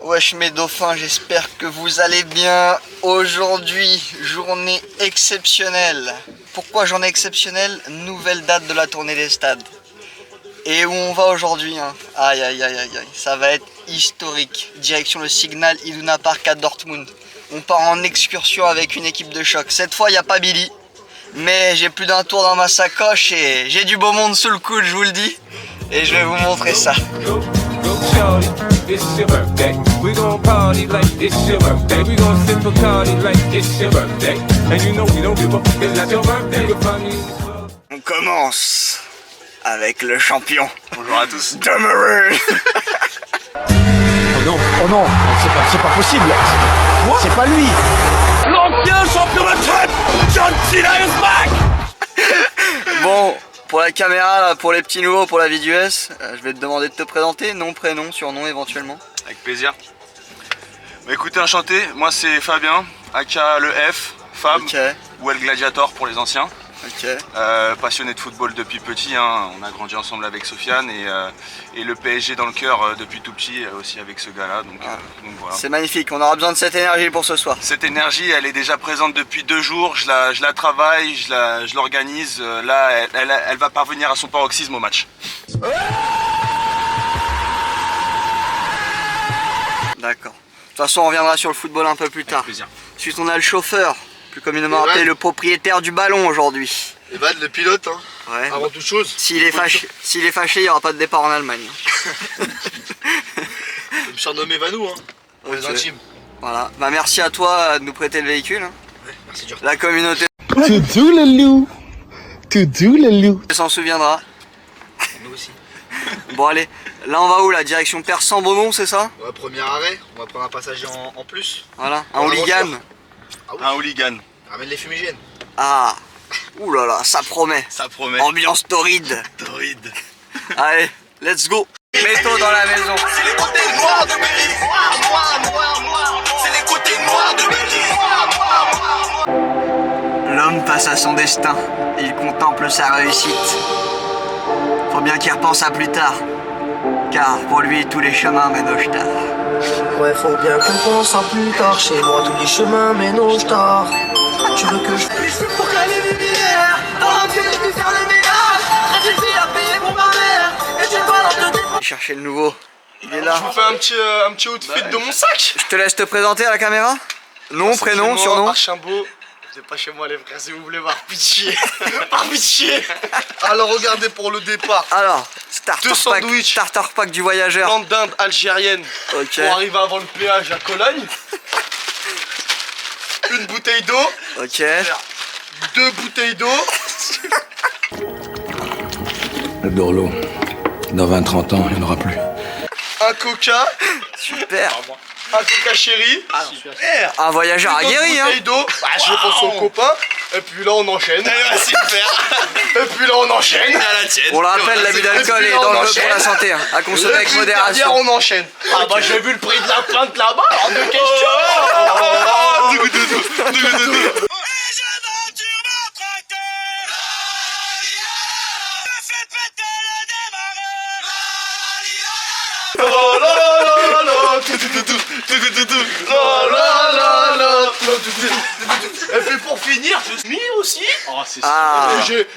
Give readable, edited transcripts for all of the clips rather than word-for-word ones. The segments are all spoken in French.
Wesh mes dauphins, j'espère que vous allez bien. Aujourd'hui, journée exceptionnelle. Pourquoi journée exceptionnelle? Nouvelle date de la tournée des stades. Et où on va aujourd'hui hein? Aïe aïe aïe aïe aïe, ça va être historique. Direction le Signal Iduna Park à Dortmund. On part en excursion avec une équipe de choc. Cette fois, il n'y a pas Billy. Mais j'ai plus d'un tour dans ma sacoche et j'ai du beau monde sous le coude, je vous le dis. Et je vais vous montrer ça. It's your birthday. We gon' party like it's your birthday. We gon' sip a party like it's your birthday. And you know we don't give up, it's not your birthday. You'll find me in the club. On commence avec le champion. Bonjour à tous. Demery. Oh non, c'est pas possible. C'est pas lui. L'ancien champion de traite, John Cena is back. Bon, pour la caméra, là, pour les petits nouveaux, pour la vidéo S, je vais te demander de te présenter, nom, prénom, surnom éventuellement. Avec plaisir. Bah écoutez, enchanté, moi c'est Fabien, aka le F, Fab, Ok, ou El Gladiator pour les anciens. ok. Passionné de football depuis petit, hein. On a grandi ensemble avec Sofiane et le PSG dans le cœur depuis tout petit aussi avec ce gars-là. Donc voilà. C'est magnifique, on aura besoin de cette énergie pour ce soir. Cette énergie, elle est déjà présente depuis 2 jours, je la travaille, je l'organise. Là, elle va parvenir à son paroxysme au match. D'accord. De toute façon, on reviendra sur le football un peu plus tard. Avec plaisir. Ensuite, on a le chauffeur, plus communément Evan. appelé le propriétaire du ballon aujourd'hui. Evan, le pilote, hein, Ouais. avant toute chose. S'il est fâché, il n'y aura pas de départ en Allemagne. Je me surnommé Vanou, hein, pour les Ok. intimes. Voilà. Bah, merci à toi de nous prêter le véhicule. Hein. Ouais, merci dur. La communauté Toutou le loup. Toutou le loup. s'en souviendra. Nous aussi. Bon allez, là on va où? La direction Persan-Beaumont, c'est ça? Ouais, premier arrêt, on va prendre un passager en plus. Voilà, un En hooligan. aventure. Ah oui, Un hooligan, ramène les fumigènes. Ah, ouh là là, ça promet. ça promet. Ambiance torride. Torride. Allez, let's go. Métaux dans la maison. C'est les côtés noirs de Berry. C'est les côtés noirs de Berry. L'homme face à son destin. Il contemple sa réussite. Faut bien qu'il repense à plus tard. Car pour lui, tous les chemins mènent au star. Ouais, faut bien qu'on pense à plus tard. Chez moi, tous les chemins mènent au star. Tu veux que je Pour caler les lumières. Dans la ville, je vais faire le ménage. J'ai une fille à payer pour ma mère. Et j'ai pas l'ordre de Il cherchait le nouveau. Il est là. Je vous fais un petit outfit de mon sac. Je te laisse te présenter à la caméra. Nom, prénom, surnom. Archambault. C'est pas chez moi les frères, si vous voulez voir, pitié. Par pitié. Alors regardez pour le départ. Alors, starter Deux pack, sandwichs. starter pack du voyageur. Viande d'Inde algérienne Ok. pour arriver avant le péage à Cologne. Une bouteille d'eau. Ok. 2 bouteilles d'eau. Le Dorlo, dans 20-30 ans, il n'y en aura plus. Un coca. Super. Un coca chéri. Super. Un voyageur Une autre aguerri, hein. bouteille d'eau. Bah, je pense au copain. Et puis là on enchaîne. Super. Et puis là on enchaîne. On le rappelle, l'abus d'alcool est dangereux pour la santé, hein, à consommer avec Et puis modération. derrière, on enchaîne. Ah bah j'ai vu le prix de la pinte là-bas. Hors de question. Oh là là là. Oh là là là. Et puis pour finir, je suis aussi. Ah,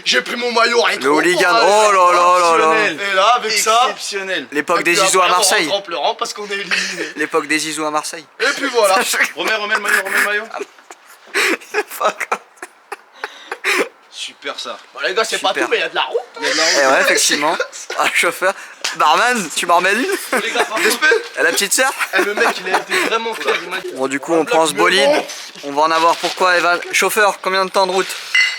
J'ai pris mon maillot avec le hooligan. Oh là là là là. Et là avec ça. Exceptionnel. L'époque Et des puis Zizou à après, on Marseille. rentre en pleurant parce qu'on est éliminé. L'époque des Zizou à Marseille. Et puis voilà. Remets le maillot. Super ça. Bon, les gars, c'est pas Super. tout, mais il y a de la route. Et ouais, effectivement. Ah, chauffeur. Barman, tu m'en remets une? Les gars, respect. Et la petite sœur? Le mec, il a été vraiment fier. Il m'a dit Bon, du coup, on prend ce bolide. On va en avoir pourquoi, Evan? Chauffeur, combien de temps de route?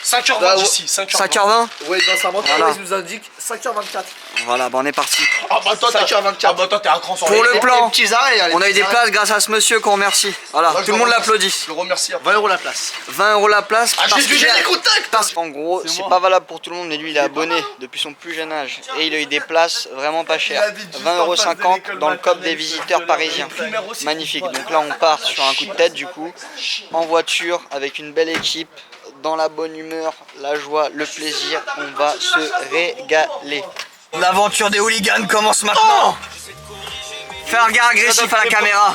5h20 d'ici. 5h20. 5h20? Ouais, dans sa montre, Voilà. il nous indique 5h24. Voilà, bah on est parti. Ah bah toi, 5h24. Ah bah toi, t'es un grand sur Pour le plan, Petits arrêts, allez, on a eu petits des arrêts. places grâce à ce monsieur qu'on remercie. Voilà, Moi, je tout le le monde remercie. l'applaudit. Je le remercie. 20 € la place. 20 € la place. Ah, parce j'ai dû que- les contacts. Parce qu'en gros, c'est pas valable pour tout le monde, mais lui il est abonné depuis son plus jeune âge. Et il a eu des places vraiment pas chères. 20,50 € dans le COP des visiteurs parisiens. Magnifique. Donc là, on part sur un coup de tête du coup, en voiture, avec une belle équipe, dans la bonne humeur, la joie, le plaisir. On va se régaler. L'aventure des hooligans commence maintenant. Fais un regard agressif à la caméra.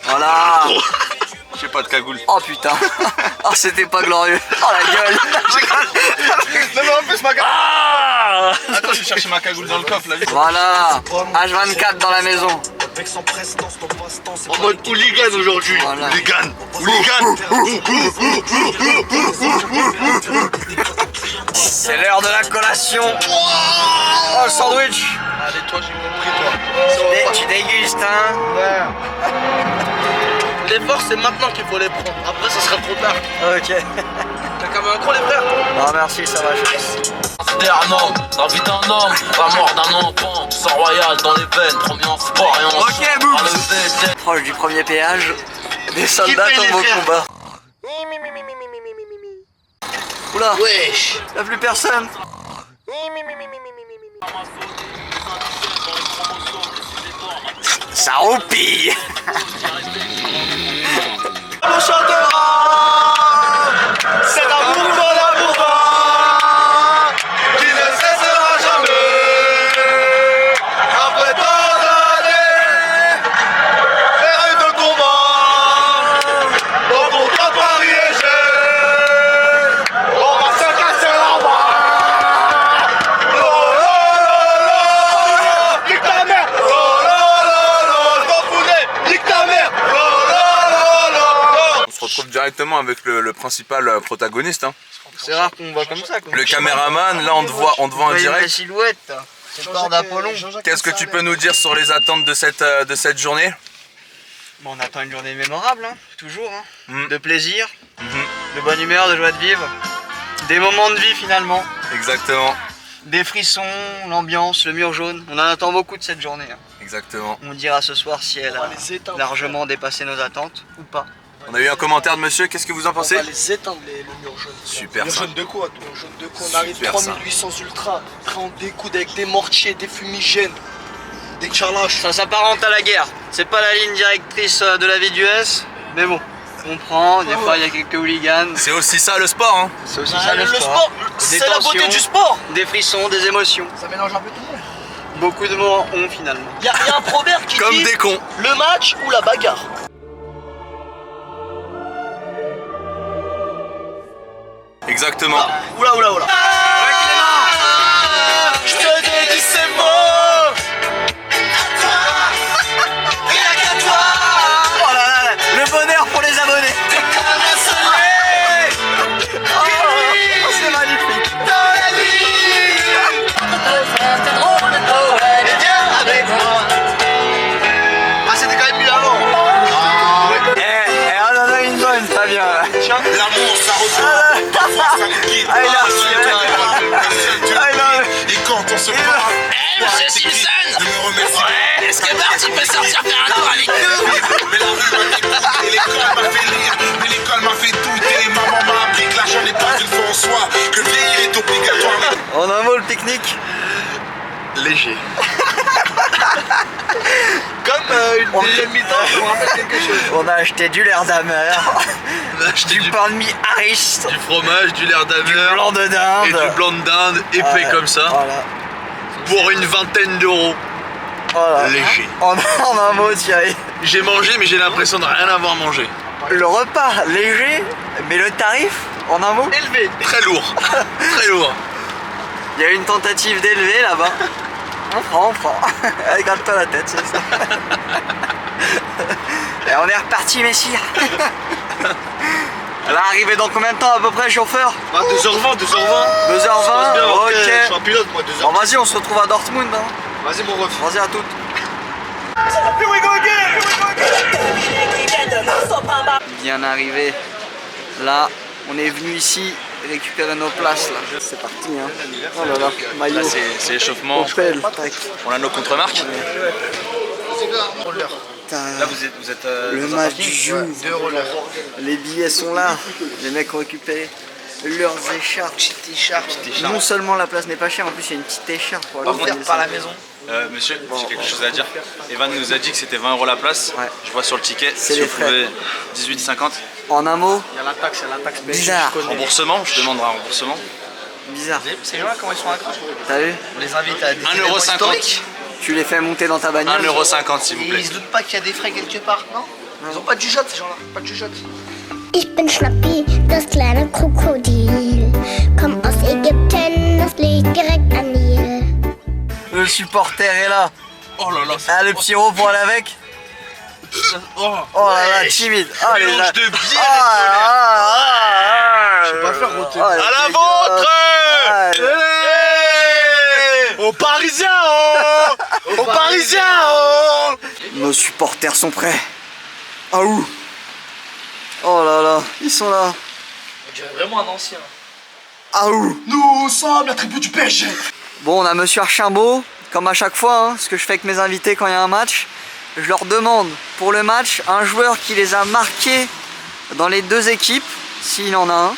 Voilà. J'ai pas de cagoule. Oh putain. Oh c'était pas glorieux. Oh la gueule. Non mais en plus ma cagoule. Ah attends, je vais chercher ma cagoule dans le coffre là. Voilà. H24 dans la maison. En mode hooligan aujourd'hui. Voilà. Hooligan. Hooligan. C'est l'heure de la collation. Oh le sandwich. Allez toi j'ai compris toi. Tu dégustes hein. L'effort c'est maintenant qu'il faut les prendre. Après ça sera trop tard. Ok. T'as quand même un gros les frères. Non merci ça va je C'était un homme, la vie d'un homme, la mort d'un enfant, sang royal dans les veines, premier en sport et en Ok boum. Proche du premier péage. Des soldats paye les tombent au frères combat. Oula. Wesh. Y'a plus personne. Ça roupille. On chantera. C'est l'amour de l'amour qui ne cessera jamais. Après tant d'années, les rêves de combat, au contrat Paris léger, on va se casser la bras. Oh là là là, nique ta mère. Oh là là là, je m'en foutais, nique ta mère. Oh là là là. On se retrouve directement avec le principal protagoniste. Hein. C'est rare qu'on voit comme ça. Le caméraman, là on te voit en La direct. silhouette. C'est port d'Apollon. Qu'est-ce que tu peux nous dire sur les attentes de cette journée? Bon, on attend une journée mémorable, hein, toujours. Hein. Mm. De plaisir, de bonne humeur, de joie de vivre. Des moments de vie finalement. Exactement. Des frissons, l'ambiance, le mur jaune. On en attend beaucoup de cette journée. Hein. Exactement. On dira ce soir si elle a largement dépassé nos attentes ou pas. On a eu un commentaire de monsieur, qu'est-ce que vous en pensez? On va les éteindre, le mur jaune. Super Le ça. jaune de quoi, toi? Le jaune de quoi? On arrive Super ça. 3800 ultra. Après, on découde avec des mortiers, des fumigènes, des charlaches. Ça s'apparente à la guerre. C'est pas la ligne directrice de la vie du S, mais bon, on prend. Des fois, il y a quelques hooligans. C'est aussi ça le sport. Hein. C'est aussi Bah, ça le le sport. sport, Des c'est la beauté tensions, du sport. Des frissons, des émotions. Ça mélange un peu tout le monde. Beaucoup de mots en ont finalement. Il y a un proverbe qui Comme dit des cons. le match ou la bagarre. Exactement. Oula oula oula. Je te dédie ces mots. Rien qu'à toi. Oh là là, le bonheur pour les abonnés. Oh, c'est magnifique. Ah c'était quand même mieux avant. On en a une bonne, très bien. L'amour ça retourne. Parfois ça nous quitte. Ah, il a reçu. Et quand on se parle. Monsieur Simpson, est-ce que Bart il peut sortir faire un tour avec nous? Mais la rue m'a fait douter, l'école m'a fait rire, mais l'école m'a fait douter. Maman m'a appris que l'argent n'est pas une fin en soi, que vieillir est obligatoire. En un mot, le pique-nique. Léger. Comme une deuxième mi-temps, je me rappelle quelque chose. On a acheté du lair d'ameur, On a acheté du pain de mie Harris, du fromage, du lait du d'ameur blanc de dinde. et du blanc de dinde épais comme ça Voilà. pour une vingtaine d'euros. Voilà. Léger. En un mot, Thierry. J'ai mangé mais j'ai l'impression de rien avoir mangé. Le repas léger, mais le tarif, en un mot, Élevé. Très lourd. Très lourd. il y a une tentative d'élever là-bas. On prend. Allez, gratte-toi la tête, c'est ça. Et on est reparti, messire. Elle va arriver dans combien de temps à peu près, chauffeur? 2h20, 2h20. 2h20, ok. Je suis un pilote moi, 2h20. Bon, vas-y, on se retrouve à Dortmund. Hein. Vas-y mon ref. Vas-y, à toutes. Bien arrivé. Là, on est venu ici récupérer nos places là. C'est parti hein. Oh là là, maillot. Là c'est l'échauffement. Opel, tac. On a nos contre-marques. Putain, Là vous êtes le dans un match parking. joue. Les billets sont là. Les mecs ont récupéré leurs écharpes. Non seulement la place n'est pas chère, en plus il y a une petite écharpe pour aller organiser ça. maison. Monsieur, j'ai quelque chose à dire. Evan nous a dit que c'était 20 € la place. Ouais. Je vois sur le ticket. C'est Si les vous frais. pouvez 18,50. En un mot, Il y a la taxe bizarre. Remboursement, je demande un remboursement. Bizarre. C'est là comment ils sont accrochés. T'as vu? On les invite à des 1,50 événements €. historiques. Tu les fais monter dans ta bagnole. 1,50 € s'il vous Et plaît. ils se doutent pas qu'il y a des frais quelque part, non? Ils ont pas de jugeote ces gens-là, pas de jugeote. Ich bin Schnappi, das kleine Krokodil. Komm aus Ägypten, das liegt direkt am Nil. Le supporter est là. Oh là là. Ah, le petit rond pour aller avec. Oh, Oh là là, timide. Ah, les mélange gars. de bière et de Ah, Je vais pas faire monter. oh, À la vôtre. Ah, Aux Parisiens, oh Aux Parisiens, oh Nos supporters sont prêts. Ah où? Oh là là, ils sont là. On dirait vraiment un ancien. Ah où? Nous sommes la tribu du PSG. Bon, on a Monsieur Archimbaud, comme à chaque fois, hein, ce que je fais avec mes invités quand il y a un match. Je leur demande pour le match un joueur qui les a marqués dans les deux équipes, s'il en a un,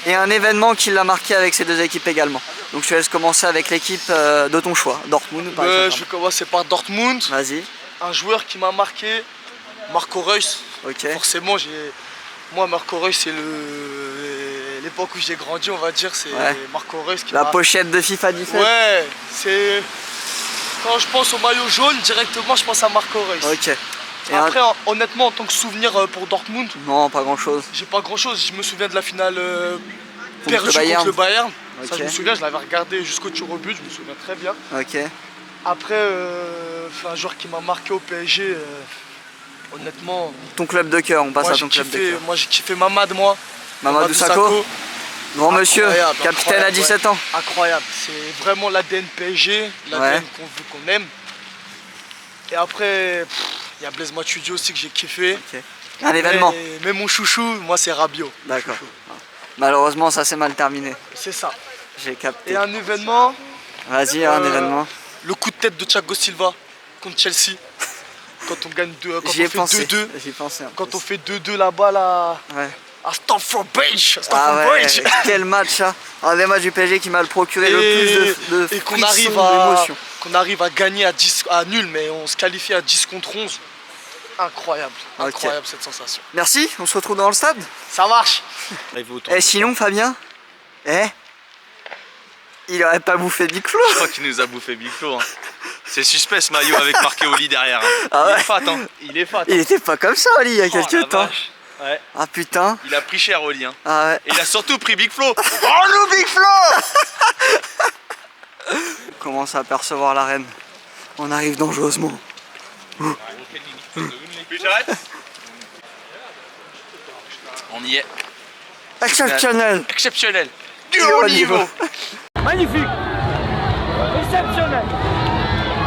et un événement qui l'a marqué avec ces deux équipes également. Donc je te laisse commencer avec l'équipe de ton choix, Dortmund par exemple. Je vais commencer par Dortmund. Vas-y, Un joueur qui m'a marqué, Marco Reus. ok. Forcément, moi Marco Reus c'est l'époque où j'ai grandi, on va dire, c'est Ouais. Marco Reus qui La m'a... pochette de FIFA 17. Ouais, c'est... Quand je pense au maillot jaune, directement je pense à Marco Reus. Ok. Et Après, honnêtement, en tant que souvenir pour Dortmund, Non, pas grand chose. j'ai pas grand chose. Je me souviens de la finale Contre perdue le Bayern. contre le Bayern. Ça, Ok. je me souviens, je l'avais regardé jusqu'au tir au but, je me souviens très bien. Ok. Après, un joueur qui m'a marqué au PSG, honnêtement, Ton club de cœur, on passe moi à j'ai ton club de kiffé, cœur. moi j'ai kiffé Mamadou, moi. Mamadou Sakho, grand monsieur, Incroyable, capitaine à incroyable, 17 ouais. ans. Incroyable, c'est vraiment l'ADN PSG, l'ADN qu'on aime. Et après, il y a Blaise Matuidi aussi que j'ai kiffé. Ok. Un événement. Mais mon chouchou, moi c'est Rabiot. D'accord. Malheureusement, ça s'est mal terminé. C'est ça. J'ai capté. Et un événement, Vas-y, un événement. le coup de tête de Thiago Silva contre Chelsea. Quand on gagne quand J'y ai on fait pensé. 2-2. J'y ai pensé. Quand on fait 2-2 là-bas, là, Ouais. à Stamford Bridge. Ah ouais, quel match ça. Un des matchs du PSG qui m'a procuré le plus de et qu'on frissons, arrive à gagner à nul, mais on se qualifie à 10 contre 11. Incroyable, Ok. incroyable cette sensation. Merci, on se retrouve dans le stade. Ça marche. Et sinon, Fabien, il aurait pas bouffé Big Flo. Je crois qu'il nous a bouffé Big Flo. Hein. C'est suspect ce maillot avec marqué Oli derrière. Hein. Ah ouais. Il est fat, hein. Il est fat. Il était pas comme ça, Oli, il y a Oh, quelques la temps. vache. Ouais. Ah putain. Il a pris cher Oli. Hein. Ah ouais. Et il a surtout pris Big Flo. Oh nous Big Flo. On commence à apercevoir l'arène. On arrive dangereusement. J'arrête. On y est. Exceptionnel. Exceptionnel. Du Et haut au niveau. niveau. Magnifique. Exceptionnel.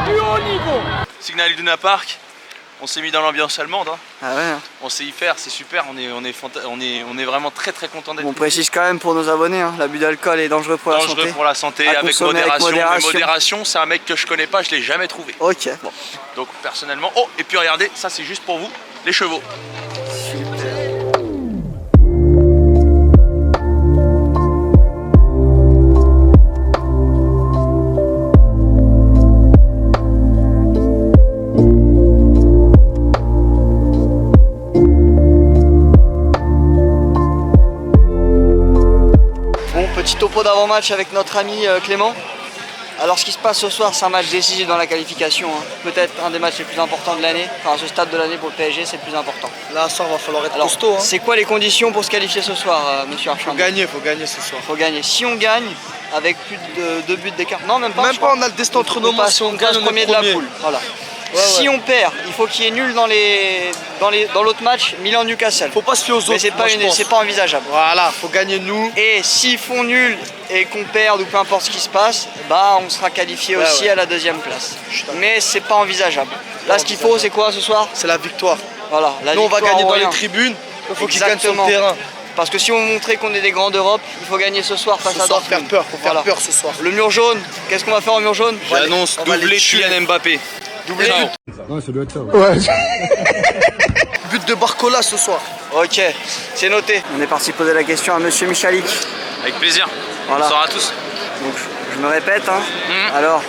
Du haut niveau. Signal Iduna Park. On s'est mis dans l'ambiance allemande. Hein. Ah ouais. Hein. On sait y faire, c'est super. On est vraiment très très content d'être On précise quand même pour nos abonnés, hein, l'abus d'alcool est dangereux pour la dangereux santé. pour la santé, À avec consommer avec modération. Mais modération. modération, c'est un mec que je connais pas, je l'ai jamais trouvé. Ok. Bon. Donc personnellement, oh et puis regardez, ça c'est juste pour vous, les chevaux. Bon, petit topo d'avant-match avec notre ami Clément. Alors ce qui se passe ce soir, c'est un match décisif dans la qualification. Hein. Peut-être un des matchs les plus importants de l'année. Enfin, à ce stade de l'année pour le PSG, c'est le plus important. Là, ça va falloir être Alors, costaud. Hein. c'est quoi les conditions pour se qualifier ce soir, monsieur Archimbaud? Faut gagner ce soir. Faut gagner. Si on gagne, avec plus de 2 buts d'écart, non même pas. Même je pas, crois. on a le destin entre nos On mains. passe- Si on on gagne, passe on est premier de la premier. poule. Voilà. Ouais, Si ouais. on perd, il faut qu'il y ait nul dans l'autre match, Milan-Newcastle. Faut pas se fier aux autres. Mais c'est pas, moi, je pense. c'est pas envisageable. Voilà, faut gagner nous. Et s'ils font nul et qu'on perde ou peu importe ce qui se passe, bah on sera qualifié Ouais, aussi ouais. à la deuxième place. Je suis d'accord. Mais c'est pas envisageable. Là, ce qu'il faut, c'est quoi ce soir? C'est la victoire. Voilà, la Nous, on va victoire gagner ou dans rien. les tribunes. Il faut qu'ils gagnent sur le Exactement. terrain. Parce que si on veut montrer qu'on est des grands d'Europe, il faut gagner ce soir face Ce à soir, Dortmund. faire peur. Faut faire Voilà. peur ce soir. Le mur jaune, qu'est-ce qu'on va faire au mur jaune? J'annonce on va doublé les tuer. Kylian Mbappé. Doublé Ciao. but de Barcola ce soir. Ok, c'est noté. On est parti poser la question à monsieur Michalik. Avec plaisir. Voilà. Bonsoir à tous. Donc je me répète, hein. Alors,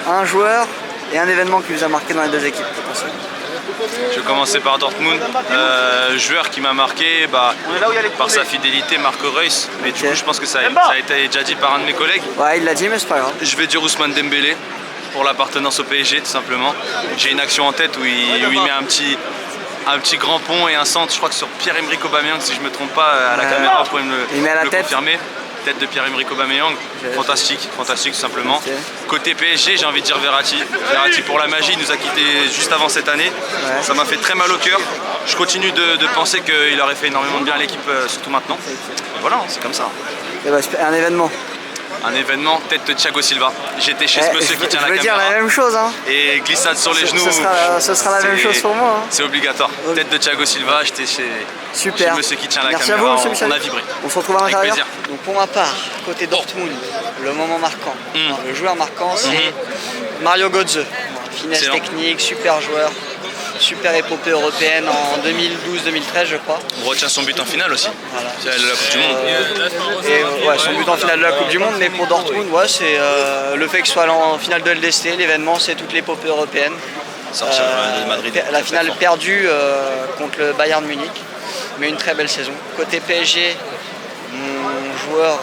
un joueur et un événement qui vous a marqué dans les deux équipes potentiellement. Je vais commencer par Dortmund. Joueur qui m'a marqué par sa fidélité, Marco Reus. Mais du coup, je pense que ça a été déjà dit par un de mes collègues. Ouais, il l'a dit, mais c'est pas grave. Je vais dire Ousmane Dembélé pour l'appartenance au PSG, tout simplement. J'ai une action en tête où il met un petit grand pont et un centre, je crois que sur Pierre-Emerick Aubameyang, si je me trompe pas, à la caméra, vous pouvez me le confirmer. Tête de Pierre-Emerick Aubameyang, fantastique tout simplement. Okay. Côté PSG, j'ai envie de dire Verratti. Verratti pour la magie, il nous a quittés juste avant cette année. Ouais. Ça m'a fait très mal au cœur. Je continue de penser qu'il aurait fait énormément de bien à l'équipe, surtout maintenant. Et voilà, c'est comme ça. Et bah, un événement. Un événement, tête de Thiago Silva. J'étais chez ce monsieur qui tient la caméra. Je veux dire la même chose. Hein. Et glissade sur les genoux. Ce sera la même chose pour moi. Hein. C'est obligatoire. Tête de Thiago Silva, j'étais chez le monsieur qui tient la Merci caméra. À vous, on a vibré. On se retrouve à l'intérieur. Donc pour ma part, côté Dortmund, le moment marquant, le joueur marquant, c'est Mario Götze. Finesse technique, super joueur. Super épopée européenne en 2012-2013 je crois. On retient son but en finale aussi, voilà. C'est la Coupe du Monde. Et ouais, son but en finale de la Coupe du Monde, mais pour Dortmund, ouais, c'est le fait qu'il soit en finale de LDC, l'événement c'est toute l'épopée européenne. Sortir de Madrid. La finale perdue contre le Bayern Munich, mais une très belle saison. Côté PSG, mon joueur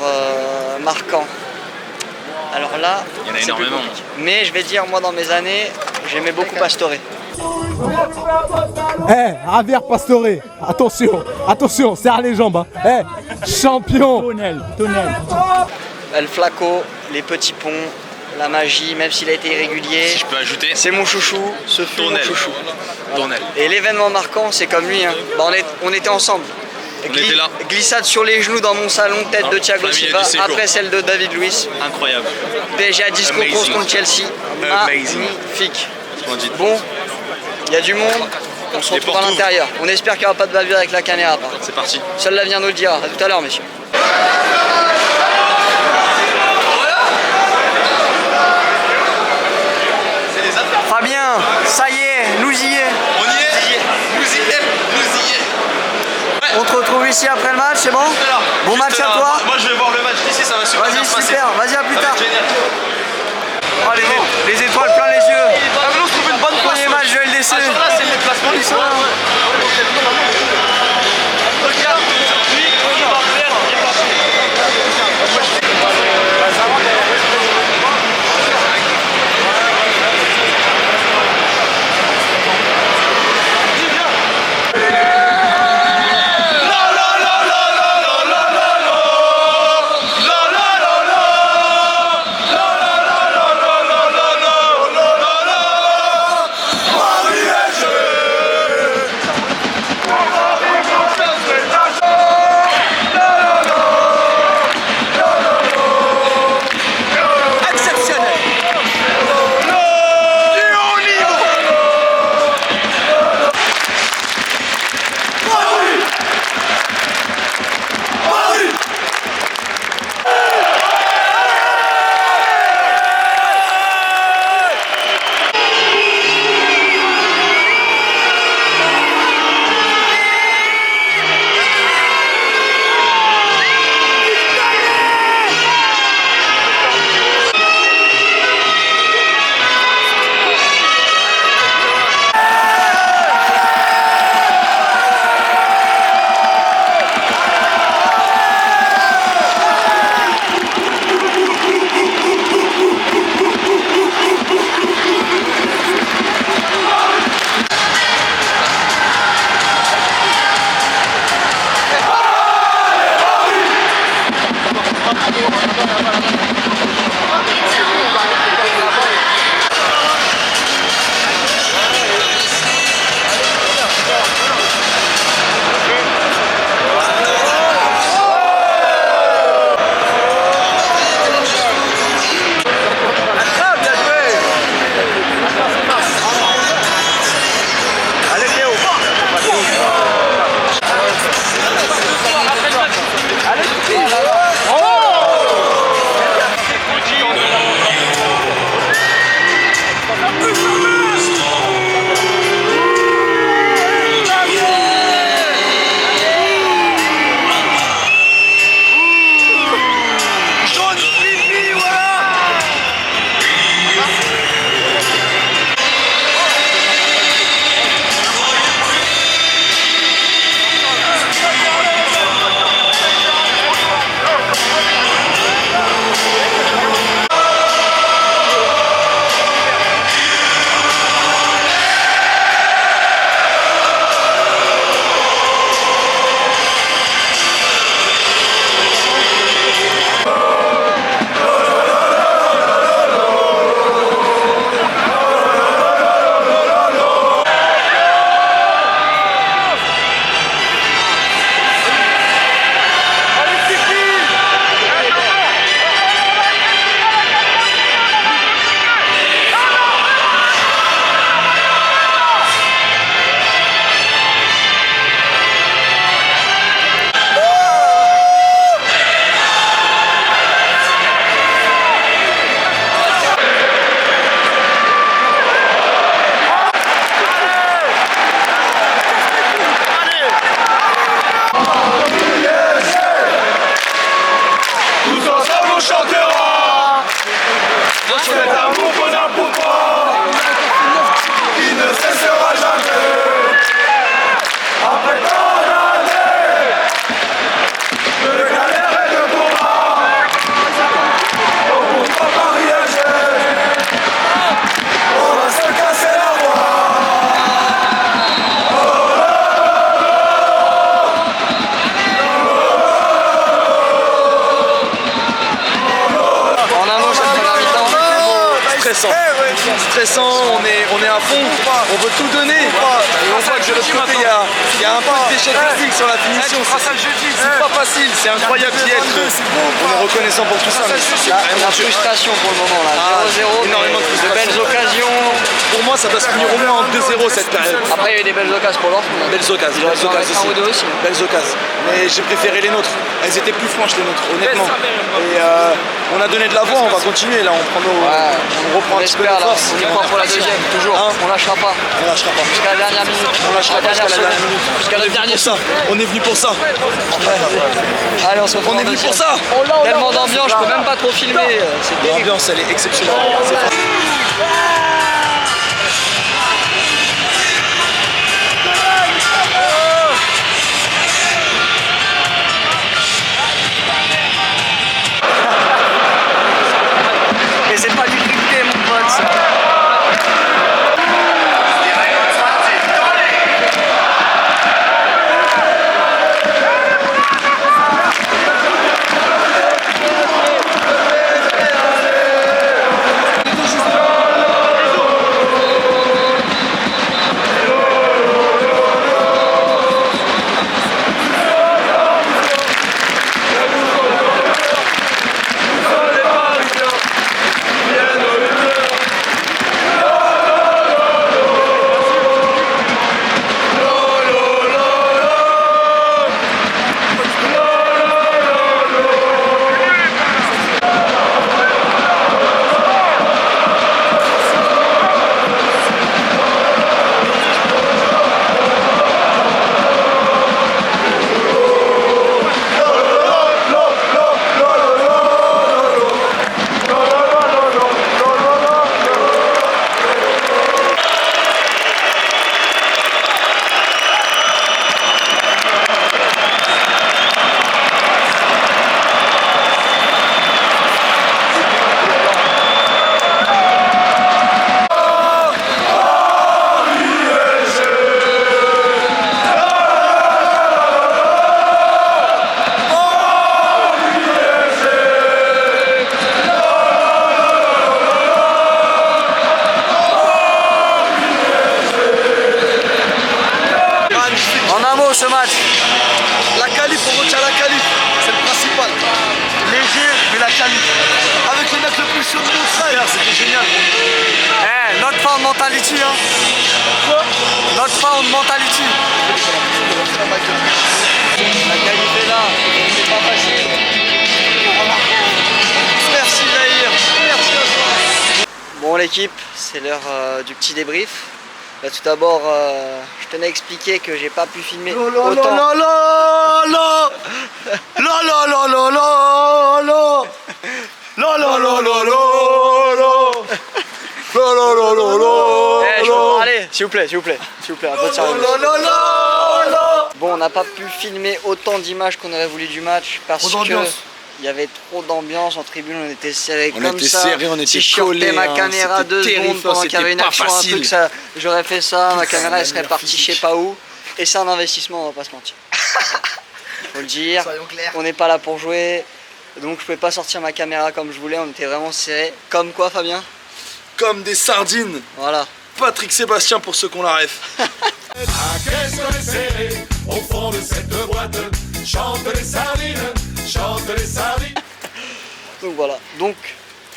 marquant. Alors là, il y en a énormément. Mais je vais dire, moi dans mes années, j'aimais beaucoup Pastore. Javier Pastore, attention, serre les jambes. Champion. Tunnel. El Flaco, les petits ponts, la magie, même s'il a été irrégulier. Si je peux ajouter. C'est mon chouchou, ce fut mon chouchou. Tunnel. Et l'événement marquant, c'est comme lui. Hein. On était ensemble. On était là. Glissade sur les genoux dans mon salon, tête de Thiago Silva, après celle de David Luiz. Incroyable. PSG à disco contre Chelsea. Magnifique. Bon, il y a du monde, on se retrouve à l'intérieur. On espère qu'il n'y aura pas de bavure avec la caméra. C'est parti. Seul l'avenir nous le dira. À tout à l'heure, messieurs. Fabien, ça y est, nous y est. On y est. On te retrouve ici après le match, c'est bon? Bon match à toi. Moi je vais voir le match d'ici, ça va super bien se passer. Vas-y, super, vas-y à plus tard. Oh, les étoiles plein les yeux. On trouve une bonne premier match de LDC. Là c'est le déplacement du soir. Regarde, lui, il va perdre. stressant. Stressant, on est à fond, on veut tout donner. Et on voit que de l'autre côté, il y a un peu d'échec technique sur la finition. C'est pas facile, c'est incroyable d'y être. On est reconnaissant pour tout ça. La frustration pour le moment là, 0-0, énormément de belles occasions. Pour moi, ça doit se finir au moins en 2-0 cette période. Après, il y a eu des belles occasions pour l'autre. Belles occasions aussi. Belles occasions. Mais j'ai préféré les nôtres. Elles étaient plus franches les nôtres, honnêtement. Et on a donné de la voix, on va continuer là, on reprend un petit peu de force. On y croit pour la deuxième, toujours. On lâchera pas. On lâchera pas. Jusqu'à la dernière minute. On lâchera pas jusqu'à la dernière minute. Jusqu'à le dernier saut. On est venu pour ça. Allez, on se retrouve. On est venu pour ça. Tellement d'ambiance, je peux même pas trop filmer. L'ambiance, elle est exceptionnelle. Mais c'est pas du crypté, mon pote, ça. Ce match, la qualif, on retient la qualif, c'est le principal. Léger, mais la qualif. Avec le mec le plus chaud de mon frère, c'était génial. Not found mentality, hein. Quoi? Not found mentality. La qualif est là, c'est pas facile. Merci Jair, merci à toi. Bon l'équipe, c'est l'heure du petit débrief. Bah, tout d'abord, je tenais à expliquer que j'ai pas pu filmer autant. Je peux parler, s'il vous plaît, un peu de sérieux. Bon, on n'a pas pu filmer autant d'images qu'on aurait voulu du match parce que il y avait trop d'ambiance en tribune, on était serrés comme ça. On était si je collés, sortais ma caméra 2 secondes pendant qu'il y avait une action, un truc, ça, j'aurais fait ça, ma caméra elle serait partie je sais pas où. Et c'est un investissement, on va pas se mentir. Faut le dire, on n'est pas là pour jouer, donc je pouvais pas sortir ma caméra comme je voulais, on était vraiment serrés. Comme quoi Fabien? Comme des sardines. Voilà. Patrick Sébastien pour ceux qu'on la ref. Qu'est-ce qu'on est serré au fond de cette boîte? Chante les sardines, chante les sardines. Donc voilà, donc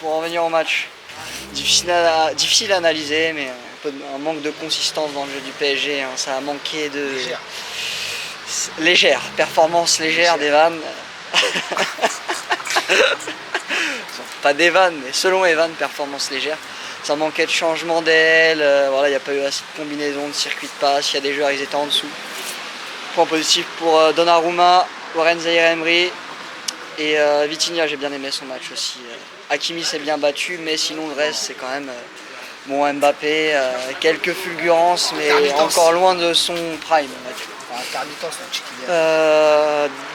pour en revenir au match, difficile à analyser, mais un manque de consistance dans le jeu du PSG, hein, ça a manqué de... Légère, performance légère des vannes. Pas des vannes, mais selon Evan, performance légère. Ça manquait de changement d'aile, voilà, il n'y a pas eu assez de combinaison, de circuit de passe, il y a des joueurs, ils étaient en dessous. Point positif pour Donnarumma, Warren Zaïre-Emery et Vitinha, j'ai bien aimé son match aussi. Hakimi s'est bien battu, mais sinon le reste c'est quand même bon, Mbappé, quelques fulgurances, mais encore loin de son prime.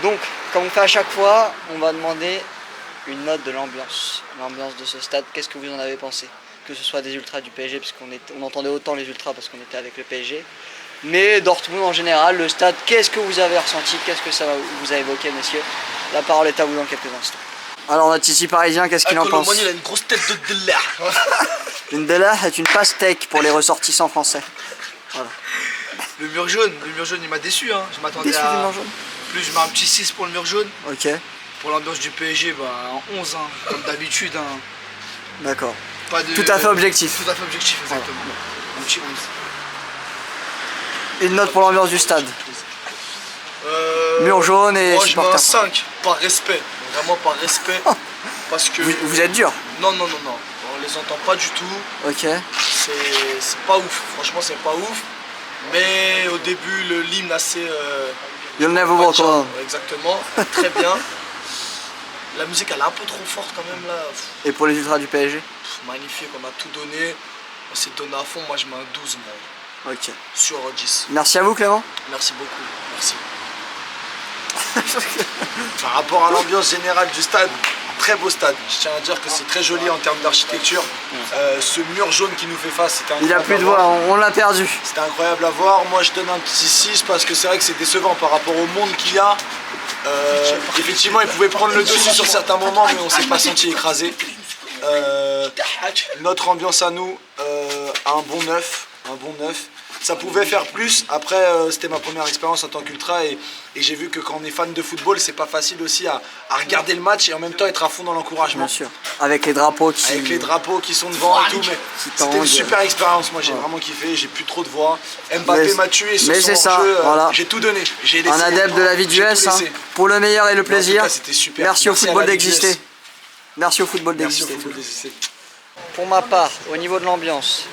Donc, comme on fait à chaque fois, on va demander une note de l'ambiance de ce stade. Qu'est-ce que vous en avez pensé? Que ce soit des ultras du PSG, puisqu'on entendait autant les ultras parce qu'on était avec le PSG, mais Dortmund en général, le stade, qu'est-ce que vous avez ressenti? Qu'est-ce que ça vous a évoqué, messieurs? La parole est à vous dans quelques instants. Alors notre ici parisien, qu'est-ce qu'il en pense? Il a une grosse tête de délire. Une Bella est une pastèque pour les ressortissants français. Voilà. Le mur jaune il m'a déçu, hein. Je m'attendais Déçu du à mur jaune. plus, je mets un petit 6 pour le mur jaune. Ok, Pour l'ambiance du PSG, bah, un 11, hein, comme d'habitude. Hein. d'accord. Pas de... Tout à fait objectif. Tout à fait objectif, exactement. Un petit 11. Une note pour l'ambiance du stade. Mur jaune et moi, je mets supporters. un 5, par respect. Vraiment par respect. Parce que... Vous êtes dur. Non. On les entend pas du tout. Ok. C'est pas ouf. Franchement, c'est pas ouf. Mais au début, l'hymne assez... You'll never walk alone. Exactement. Très bien. La musique, elle est un peu trop forte quand même là. Et pour les ultras du PSG? Magnifique, on a tout donné. On s'est donné à fond. Moi, je mets un 12 moi. Ok. Sur 10. Merci à vous, Clément. Merci beaucoup. Merci. Par rapport à l'ambiance générale du stade, très beau stade. Je tiens à dire que c'est très joli en termes d'architecture. Ce mur jaune qui nous fait face, c'était incroyable. Il a plus de voix, on l'a perdu. C'était incroyable à voir. Moi, je donne un petit 6 parce que c'est vrai que c'est décevant par rapport au monde qu'il y a. Effectivement, il pouvait prendre le dessus sur certains moments, mais on s'est pas senti écrasé. Notre ambiance à nous, un bon 9. Ça pouvait faire plus. Après, c'était ma première expérience en tant qu'ultra et j'ai vu que quand on est fan de football, c'est pas facile aussi à regarder le match et en même temps être à fond dans l'encouragement. Bien sûr. Avec les drapeaux qui sont devant et tout, mais c'était une super expérience. Moi, j'ai vraiment kiffé. J'ai plus trop de voix. Mbappé m'a tué sur son jeu. Voilà. J'ai tout donné. Un adepte de la vie du S, hein, pour le meilleur et le plaisir. C'était super. Merci au football d'exister. Merci au football d'exister. Pour ma part, au niveau de l'ambiance,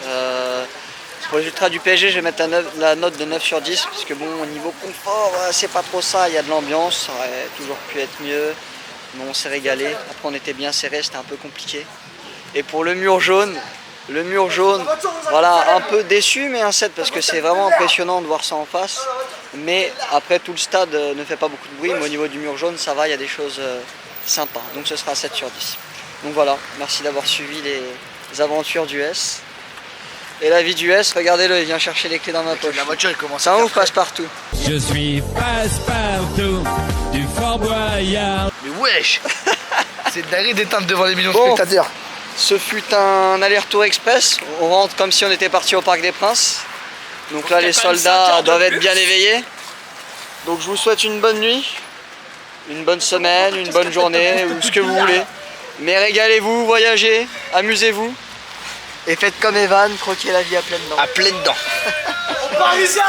pour les ultras du PSG, je vais mettre la note de 9 sur 10, parce que bon, au niveau confort, c'est pas trop ça, il y a de l'ambiance, ça aurait toujours pu être mieux, mais on s'est régalé. Après, on était bien serré, c'était un peu compliqué. Et pour le mur jaune, voilà, un peu déçu, mais un 7, parce que c'est vraiment impressionnant de voir ça en face. Mais après, tout le stade ne fait pas beaucoup de bruit, mais au niveau du mur jaune, ça va, il y a des choses sympas. Donc ce sera 7 sur 10. Donc voilà, merci d'avoir suivi les aventures du S. Et la vie du S, regardez-le, il vient chercher les clés dans ma poche. La voiture, elle commence à ouf, passe-partout. Je suis passe-partout du Fort Boyard. Mais wesh. C'est dingue d'éteindre devant les millions de spectateurs. Ce fut un aller-retour express. On rentre comme si on était parti au Parc des Princes. Donc là, les soldats doivent être bien éveillés. Donc je vous souhaite une bonne nuit, une bonne semaine, une bonne journée, ou ce que vous voulez. Mais régalez-vous, voyagez, amusez-vous. Et faites comme Evan, croquez la vie à pleines dents. À pleines dents. Parisien